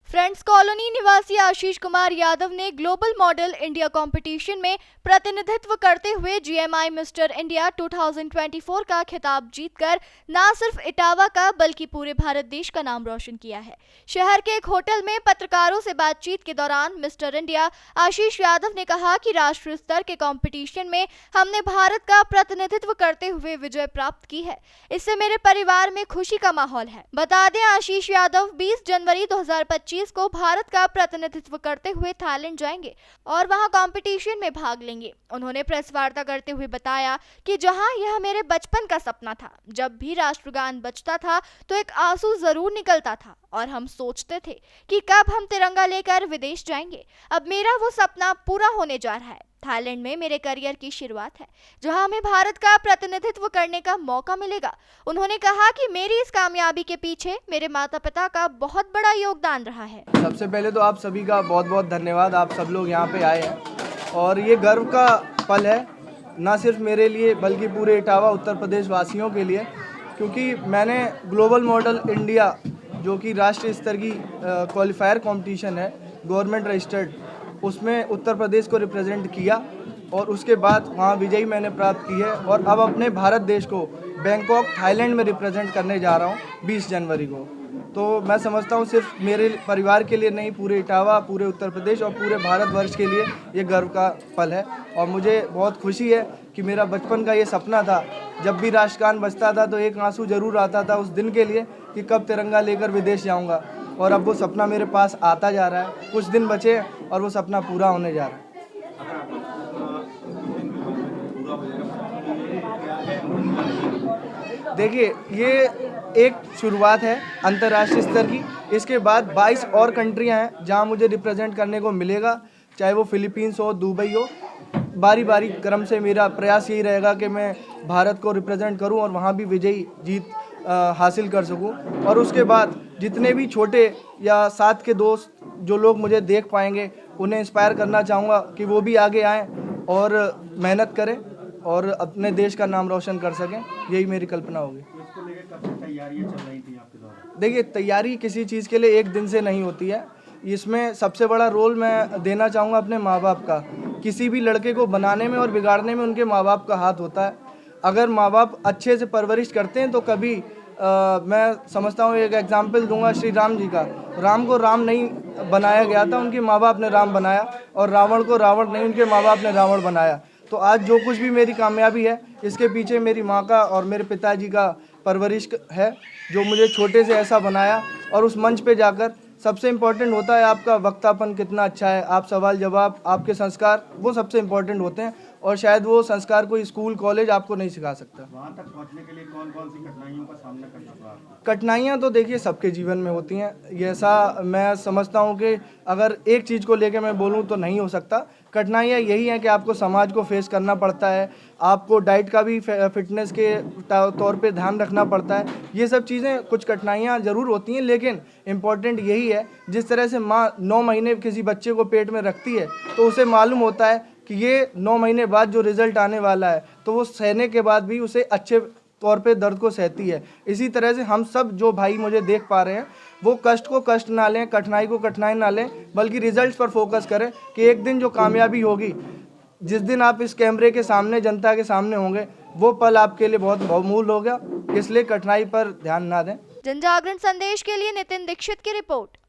Friends colony निवासी आशीष कुमार यादव ने global model India competition में प्रतिनिधित्व करते हुए जीएमआई मिस्टर इंडिया 2024 का खिताब जीतकर न सिर्फ इटावा का बल्कि पूरे भारत देश का नाम रोशन किया है। शहर के एक होटल में पत्रकारों से बातचीत के दौरान मिस्टर इंडिया आशीष यादव ने कहा कि राष्ट्रीय स्तर के कंपटीशन में हमने भारत का प्रतिनिधित्व करते हुए विजय प्राप्त की है। इससे मेरे परिवार में खुशी का माहौल है। बता दें, आशीष यादव 20 जनवरी 2025 को भारत का प्रतिनिधित्व करते हुए थाईलैंड जाएंगे और वहां कंपटीशन में भाग लेंगे। उन्होंने प्रेस वार्ता करते हुए बताया कि जहां यह मेरे बचपन का सपना था, जब भी राष्ट्रगान बजता था तो एक आंसू जरूर निकलता था और हम सोचते थे कि कब हम तिरंगा लेकर विदेश जाएंगे। अब मेरा वो सपना पूरा होने जा रहा है। थाईलैंड में मेरे करियर की शुरुआत है, जहां हमें भारत का प्रतिनिधित्व करने का मौका मिलेगा। उन्होंने कहा कि मेरी इस कामयाबी के पीछे मेरे माता पिता का बहुत बड़ा योगदान रहा है। सबसे पहले तो आप सभी का बहुत बहुत धन्यवाद, आप सब लोग यहाँ पे आए हैं और ये गर्व का पल है, ना सिर्फ मेरे लिए बल्कि पूरे इटावा उत्तर प्रदेश वासियों के लिए, क्योंकि मैंने ग्लोबल मॉडल इंडिया जो कि राष्ट्रीय स्तर की क्वालिफायर कंपटीशन है, गवर्नमेंट रजिस्टर्ड, उसमें उत्तर प्रदेश को रिप्रेजेंट किया और उसके बाद वहाँ विजयी मैंने प्राप्त की है और अब अपने भारत देश को बैंकॉक थाईलैंड में रिप्रेजेंट करने जा रहा हूँ 20 जनवरी को। तो मैं समझता हूँ सिर्फ मेरे परिवार के लिए नहीं, पूरे इटावा, पूरे उत्तर प्रदेश और पूरे भारतवर्ष के लिए ये गर्व का पल है। और मुझे बहुत खुशी है कि मेरा बचपन का ये सपना था, जब भी राष्ट्रगान बजता था तो एक आंसू जरूर आता था उस दिन के लिए कि कब तिरंगा लेकर विदेश जाऊँगा, और अब वो सपना मेरे पास आता जा रहा है। कुछ दिन बचे और वो सपना पूरा होने जा रहा है। देखिए, ये एक शुरुआत है अंतर्राष्ट्रीय स्तर की। इसके बाद 22 और कंट्रियां हैं जहां मुझे रिप्रेजेंट करने को मिलेगा, चाहे वो फिलीपींस हो, दुबई हो। बारी बारी क्रम से मेरा प्रयास यही रहेगा कि मैं भारत को रिप्रेजेंट करूं और वहां भी विजयी जीत हासिल कर सकूं। और उसके बाद जितने भी छोटे या साथ के दोस्त जो लोग मुझे देख पाएंगे, उन्हें इंस्पायर करना चाहूँगा कि वो भी आगे आएँ और मेहनत करें और अपने देश का नाम रोशन कर सकें। यही मेरी कल्पना होगी। इसको लेकर कब से तैयारियां चल रही थी आपके द्वारा? देखिए, तैयारी किसी चीज़ के लिए एक दिन से नहीं होती है। इसमें सबसे बड़ा रोल मैं देना चाहूँगा अपने माँ बाप का। किसी भी लड़के को बनाने में और बिगाड़ने में उनके माँ बाप का हाथ होता है। अगर माँ बाप अच्छे से परवरिश करते हैं तो कभी मैं समझता हूँ, एक एग्जाम्पल दूंगा श्री राम जी का। राम को राम नहीं बनाया गया था, उनके माँ बाप ने राम बनाया, और रावण को रावण नहीं, उनके माँ बाप ने रावण बनाया। तो आज जो कुछ भी मेरी कामयाबी है, इसके पीछे मेरी माँ का और मेरे पिताजी का परवरिश है, जो मुझे छोटे से ऐसा बनाया। और उस मंच पे जाकर सबसे इम्पोर्टेंट होता है आपका वक्तापन कितना अच्छा है, आप सवाल जवाब, आपके संस्कार, वो सबसे इम्पोर्टेंट होते हैं। और शायद वो संस्कार कोई स्कूल कॉलेज आपको नहीं सिखा सकता। वहाँ तक पहुँचने के लिए कौन कौन सी कठिनाइयों का सामना करना पड़ा आपको? कठिनाइयाँ तो देखिए सबके जीवन में होती हैं। ये ऐसा मैं समझता हूँ कि अगर एक चीज़ को लेकर मैं बोलूँ तो नहीं हो सकता। कठिनाइयाँ यही हैं कि आपको समाज को फेस करना पड़ता है, आपको डाइट का भी फिटनेस के तौर पे ध्यान रखना पड़ता है। ये सब चीज़ें, कुछ कठिनाइयाँ ज़रूर होती हैं, लेकिन इम्पॉर्टेंट यही है, जिस तरह से माँ 9 महीने किसी बच्चे को पेट में रखती है तो उसे मालूम होता है कि ये 9 महीने बाद जो रिज़ल्ट आने वाला है, तो वो सहने के बाद भी उसे अच्छे तौर पे दर्द को सहती है। इसी तरह से हम सब जो भाई मुझे देख पा रहे हैं, वो कष्ट को कष्ट ना लें, कठिनाई को कठिनाई ना लें, बल्कि रिजल्ट्स पर फोकस करें कि एक दिन जो कामयाबी होगी, जिस दिन आप इस कैमरे के सामने, जनता के सामने होंगे, वो पल आपके लिए बहुत बहुमूल्य होगा। इसलिए कठिनाई पर ध्यान ना दें। जनजागरण संदेश के लिए नितिन दीक्षित की रिपोर्ट।